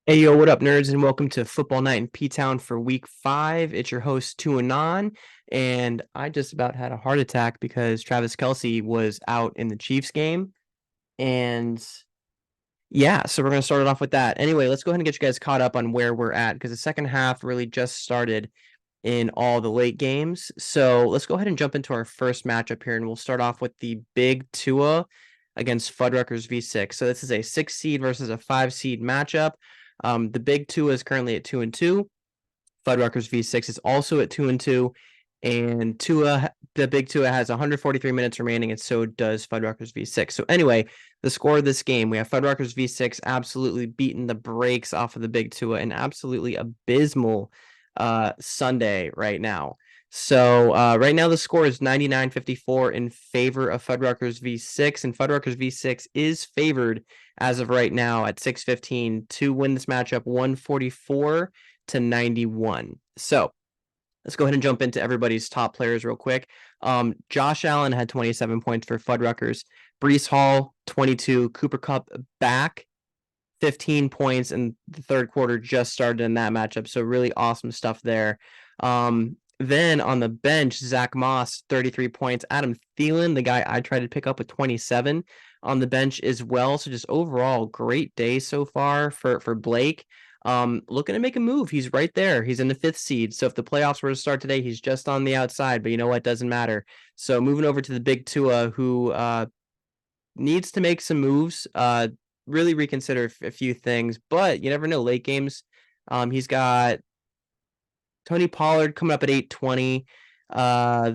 Hey, yo, what up, nerds, and welcome to Football Night in P-Town for week 5. It's your host, Tuanon, and I just about had a heart attack because Travis Kelce was out in the Chiefs game. And yeah, so we're going to start it off with that. Anyway, let's go ahead and get you guys caught up on where we're at because the second half really just started in all the late games. So let's go ahead and jump into our first matchup here, and we'll start off with the Big Tua against Fuddruckers V6. So this is a 6 seed versus a 5 seed matchup. The Big Tua is currently at 2-2. Fuddruckers V6 is also at 2-2. And the Big Tua has 143 minutes remaining, and so does Fuddruckers V6. So anyway, the score of this game, we have Fuddruckers V6 absolutely beating the brakes off of the Big Tua, an absolutely abysmal Sunday right now. So right now the score is 99-54 in favor of Fuddruckers V6, and Fuddruckers V6 is favored as of right now at 6:15 to win this matchup 144-91. So let's go ahead and jump into everybody's top players real quick. Josh Allen had 27 points for Fuddruckers. Breece Hall, 22. Cooper Kupp back, 15 points in the third quarter just started in that matchup. So really awesome stuff there. Then on the bench, Zach Moss, 33 points. Adam Thielen, the guy I tried to pick up with 27 on the bench as well. So just overall, great day so far for Blake. Looking to make a move. He's right there. He's in the 5th seed. So if the playoffs were to start today, he's just on the outside. But you know what? Doesn't matter. So moving over to the Big Tua, who needs to make some moves. Really reconsider a few things, but you never know. Late games, he's got Tony Pollard coming up at 8:20.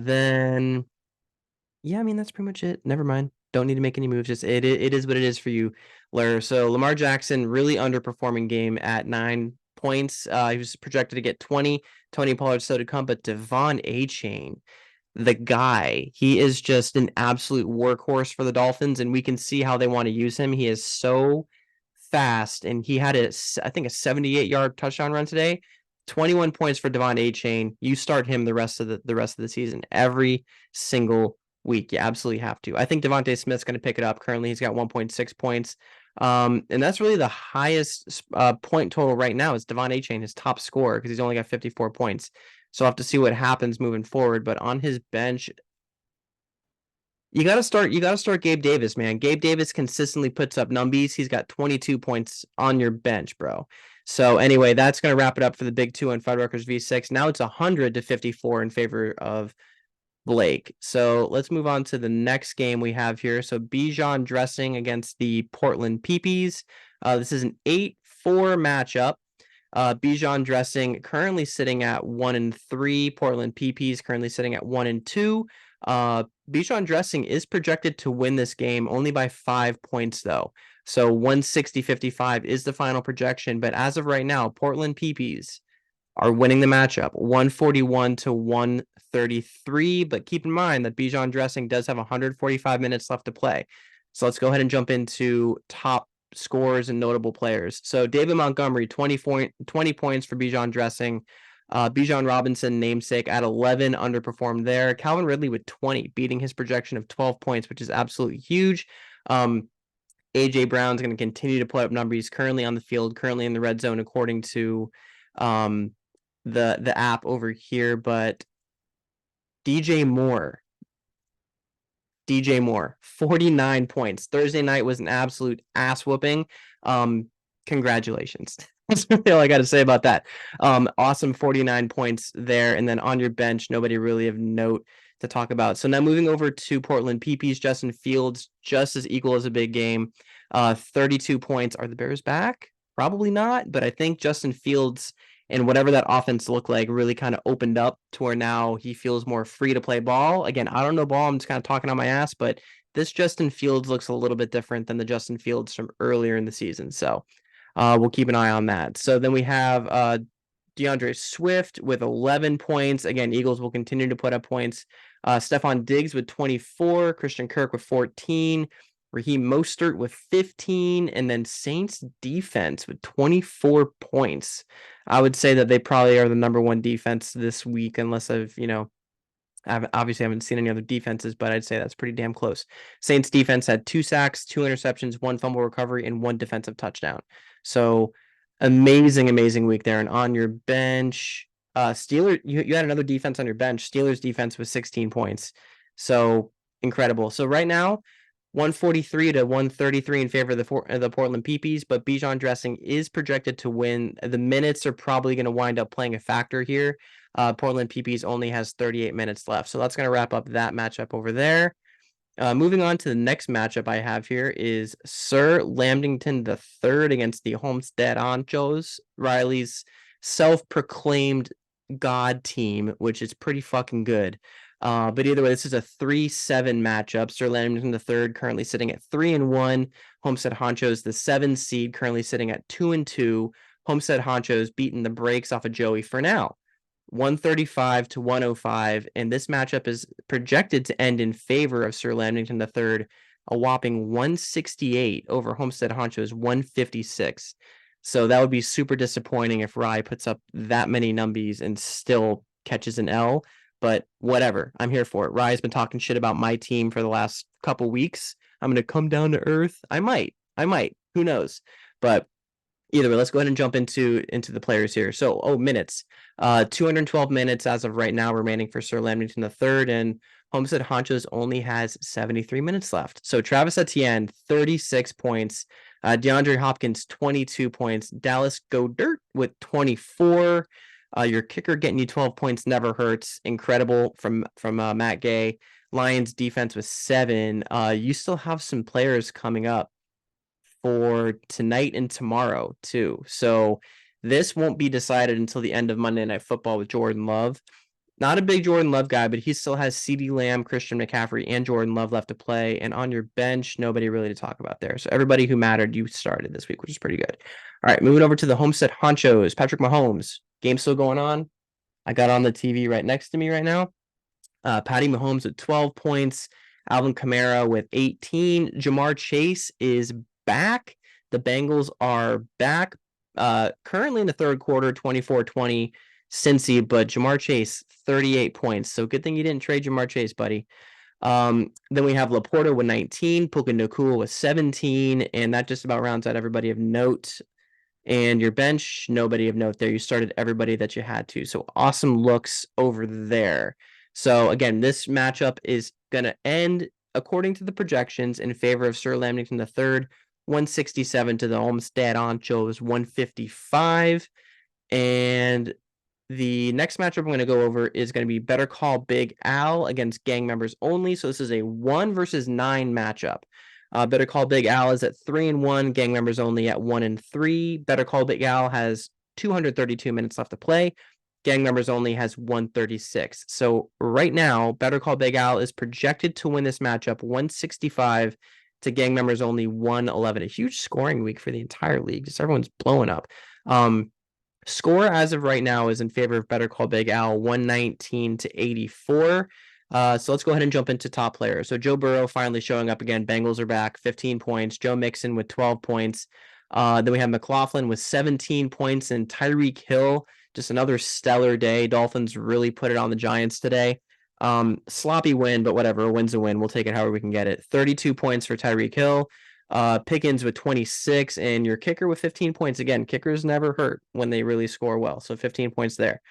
Then yeah, I mean that's pretty much it. Never mind. Don't need to make any moves. Just it is what it is for you, Ler. So Lamar Jackson really underperforming game at 9 points. He was projected to get 20. Tony Pollard so to come, but Devon Achane, the guy, he is just an absolute workhorse for the Dolphins, and we can see how they want to use him. He is so fast, and he had I think a 78-yard touchdown run today. 21 points for Devon Achane. You start him the rest of the season every single week. You absolutely have to. I think Devontae Smith's going to pick it up. Currently, he's got 1.6 points. And that's really the highest point total right now is Devon Achane, his top scorer, because he's only got 54 points. So I'll have to see what happens moving forward. But on his bench, you gotta start Gabe Davis, man. Gabe Davis consistently puts up numbies. He's got 22 points on your bench, bro. So anyway, that's gonna wrap it up for the Big Two and Fuddruckers V6. Now it's 100-54 in favor of Blake. So let's move on to the next game we have here. So Bijan Dressing against the Portland Peepees. This is an 8-4 matchup. Bijan Dressing currently sitting at 1-3. Portland Peepees currently sitting at 1-2. Bijan Dressing is projected to win this game only by 5 points, though. So 160-55 is the final projection. But as of right now, Portland Peepees are winning the matchup 141-133. But keep in mind that Bijan Dressing does have 145 minutes left to play. So let's go ahead and jump into top scores and notable players. So David Montgomery, 20 points for Bijan Dressing. Bijan Robinson, namesake, at 11, underperformed there. Calvin Ridley with 20, beating his projection of 12 points, which is absolutely huge. A.J. Brown's going to continue to put up numbers. He's currently on the field, currently in the red zone, according to the app over here. But DJ Moore, 49 points. Thursday night was an absolute ass whooping. Congratulations. That's really all I got to say about that. Awesome 49 points there. And then on your bench, nobody really of note to talk about. So now moving over to Portland Peepees, Justin Fields, just as equal as a big game. 32 points. Are the Bears back? Probably not, but I think Justin Fields and whatever that offense looked like really kind of opened up to where now he feels more free to play ball. Again, I don't know ball. I'm just kind of talking on my ass, but this Justin Fields looks a little bit different than the Justin Fields from earlier in the season. So we'll keep an eye on that. So then we have DeAndre Swift with 11 points. Again, Eagles will continue to put up points. Stephon Diggs with 24. Christian Kirk with 14. Raheem Mostert with 15, and then Saints defense with 24 points. I would say that they probably are the number one defense this week, unless I obviously haven't seen any other defenses, but I'd say that's pretty damn close. Saints defense had 2 sacks, 2 interceptions, 1 fumble recovery, and 1 defensive touchdown. So Amazing week there. And on your bench, Steelers, you had another defense on your bench. Steelers defense was 16 points. So incredible. So right now, 143 to 133 in favor of the Portland Peepees, but Bijan Dressing is projected to win. The minutes are probably going to wind up playing a factor here. Portland Peepees only has 38 minutes left. So that's going to wrap up that matchup over there. Moving on to the next matchup I have here is Sir Lambington III against the Homestead Honchos, Riley's self-proclaimed god team, which is pretty fucking good. But either way, this is a 3-7 matchup. Sir Lambington III currently sitting at 3-1. Homestead Honchos, the 7 seed, currently sitting at 2-2. Homestead Honchos beating the brakes off of Joey for now. 135 to 105, and this matchup is projected to end in favor of Sir Lambington III, a whopping 168 over Homestead Honcho's 156. So that would be super disappointing if Rye puts up that many numbies and still catches an L, but whatever. I'm here for it. Rye's been talking shit about my team for the last couple weeks. I'm going to come down to earth. I might. Who knows? But either way, let's go ahead and jump into the players here. So, minutes. 212 minutes as of right now remaining for Sir Lambington III, and Homestead Honchos only has 73 minutes left. So Travis Etienne, 36 points. DeAndre Hopkins, 22 points. Dallas Goedert with 24. Your kicker getting you 12 points never hurts. Incredible from Matt Gay. Lions defense with 7. You still have some players coming up for tonight and tomorrow too. So this won't be decided until the end of Monday Night Football with Jordan Love. Not a big Jordan Love guy, but he still has CeeDee Lamb, Christian McCaffrey, and Jordan Love left to play. And on your bench, nobody really to talk about there. So everybody who mattered, you started this week, which is pretty good. All right, moving over to the Homestead Honchos. Patrick Mahomes. Game still going on. I got on the TV right next to me right now. Patty Mahomes with 12 points. Alvin Kamara with 18. Jamar Chase is back. The Bengals are back. Currently in the third quarter, 24-20 Cincy, but Jamar Chase, 38 points. So good thing you didn't trade Jamar Chase, buddy. Then we have Laporta with 19, Puka Nacua with 17, and that just about rounds out everybody of note. And your bench, nobody of note there. You started everybody that you had to. So awesome looks over there. So again, this matchup is going to end, according to the projections, in favor of Sir Lambington III, 167 to the Homestead Honchos, 155. And the next matchup I'm going to go over is going to be Better Call Big Al against gang members only. So this is a 1 versus 9 matchup. Better Call Big Al is at 3-1, gang members only at 1-3. Better Call Big Al has 232 minutes left to play. Gang members only has 136. So right now, Better Call Big Al is projected to win this matchup 165 to gang members only 111. A huge scoring week for the entire league. Just everyone's blowing up. Score as of right now is in favor of Better Call Big Al, 119 to 84. So let's go ahead and jump into top players. So Joe Burrow finally showing up again. Bengals are back, 15 points. Joe Mixon with 12 points. Then we have McLaughlin with 17 points, and Tyreek Hill, just another stellar day. Dolphins really put it on the Giants today. Sloppy win, but whatever. A win's a win. We'll take it however we can get it. 32 points for Tyreek Hill. Pickens with 26, and your kicker with 15 points. Again, kickers never hurt when they really score well. So 15 points there.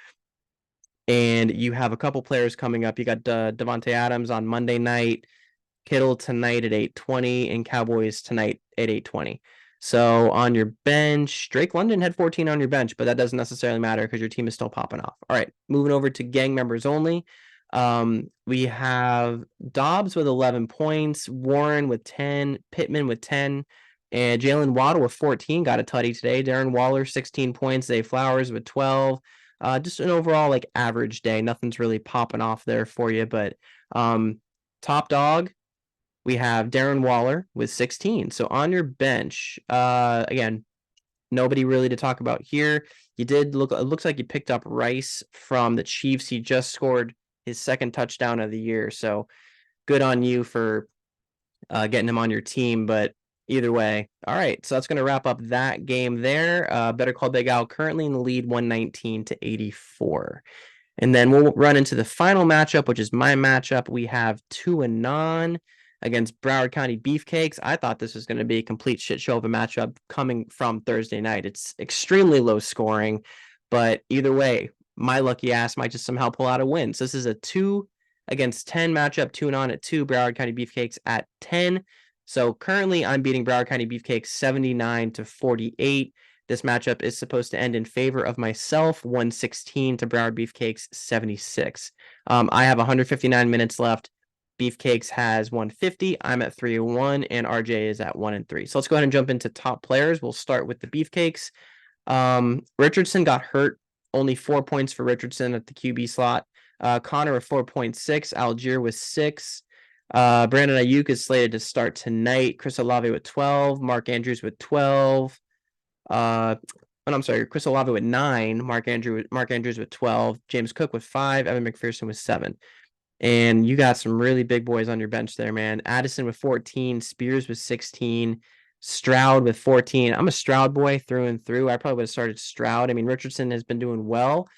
And you have a couple players coming up. You got Davante Adams on Monday night, Kittle tonight at 8:20, and Cowboys tonight at 8:20. So on your bench, Drake London had 14 on your bench, but that doesn't necessarily matter because your team is still popping off. All right, moving over to gang members only. We have Dobbs with 11 points, Warren with 10, Pittman with 10, and Jalen Waddle with 14. Got a tutty today. Darren Waller, 16 points. Zay Flowers with 12. Just an overall like average day. Nothing's really popping off there for you, but top dog, we have Darren Waller with 16. So on your bench, again, nobody really to talk about here. It looks like you picked up Rice from the Chiefs. He just scored his second touchdown of the year. So good on you for getting him on your team. But either way, all right. So that's going to wrap up that game there. Better Call Big Al currently in the lead, 119 to 84. And then we'll run into the final matchup, which is my matchup. We have Tuanon against Broward County Beefcakes. I thought this was going to be a complete shit show of a matchup coming from Thursday night. It's extremely low scoring, but either way, my lucky ass might just somehow pull out a win. So this is a 2 against 10 matchup, 2-on at 2, Broward County Beefcakes at 10. So currently I'm beating Broward County Beefcakes 79-48. This matchup is supposed to end in favor of myself, 116 to Broward Beefcakes 76. I have 159 minutes left. Beefcakes has 150. I'm at 3-1, and RJ is at 1-3. So let's go ahead and jump into top players. We'll start with the Beefcakes. Richardson got hurt. Only 4 points for Richardson at the QB slot. Connor with 4.6. Algier with 6. Brandon Ayuk is slated to start tonight. Chris Olave with 12. Mark Andrews with 12. I'm sorry, Chris Olave with 9. Mark Andrews with 12. James Cook with 5. Evan McPherson with 7. And you got some really big boys on your bench there, man. Addison with 14. Spears with 16. Stroud with 14. I'm a Stroud boy through and through. I probably would have started Stroud. I mean, Richardson has been doing well.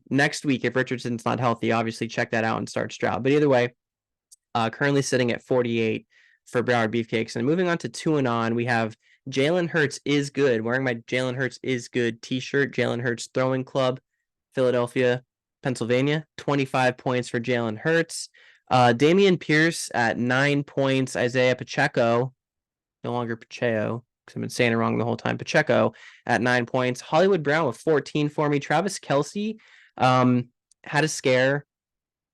Next week, if Richardson's not healthy, obviously check that out and start Stroud. But either way, currently sitting at 48 for Broward Beefcakes. And moving on to 2-on, we have Jalen Hurts is good. Wearing my Jalen Hurts is good t-shirt. Jalen Hurts Throwing Club, Philadelphia, Pennsylvania. 25 points for Jalen Hurts. Damian Pierce at 9 points. Isaiah Pacheco, no longer Pacheco, because I've been saying it wrong the whole time. Pacheco at 9 points. Hollywood Brown with 14 for me. Travis Kelce had a scare,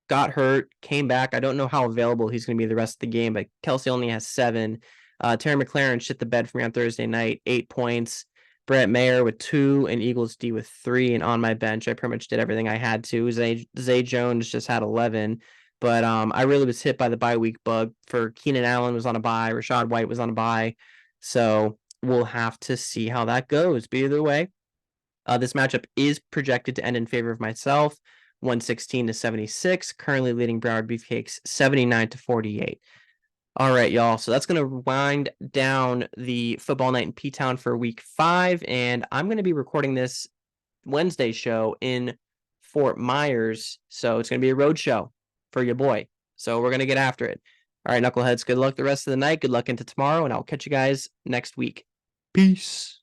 got hurt, came back. I don't know how available he's going to be the rest of the game, but Kelce only has 7. Terry McLaren shit the bed for me on Thursday night, 8 points. Brett Mayer with 2 and Eagles D with 3. And on my bench, I pretty much did everything I had to. Zay Jones just had 11. But I really was hit by the bye week bug. For Keenan Allen was on a bye. Rachaad White was on a bye. So we'll have to see how that goes. But either way, this matchup is projected to end in favor of myself, 116-76. Currently leading Broward Beefcakes 79-48. All right, y'all. So that's going to wind down the football night in P-Town for week 5. And I'm going to be recording this Wednesday show in Fort Myers. So it's going to be a road show for your boy. So we're going to get after it. All right, knuckleheads, good luck the rest of the night. Good luck into tomorrow, and I'll catch you guys next week. Peace.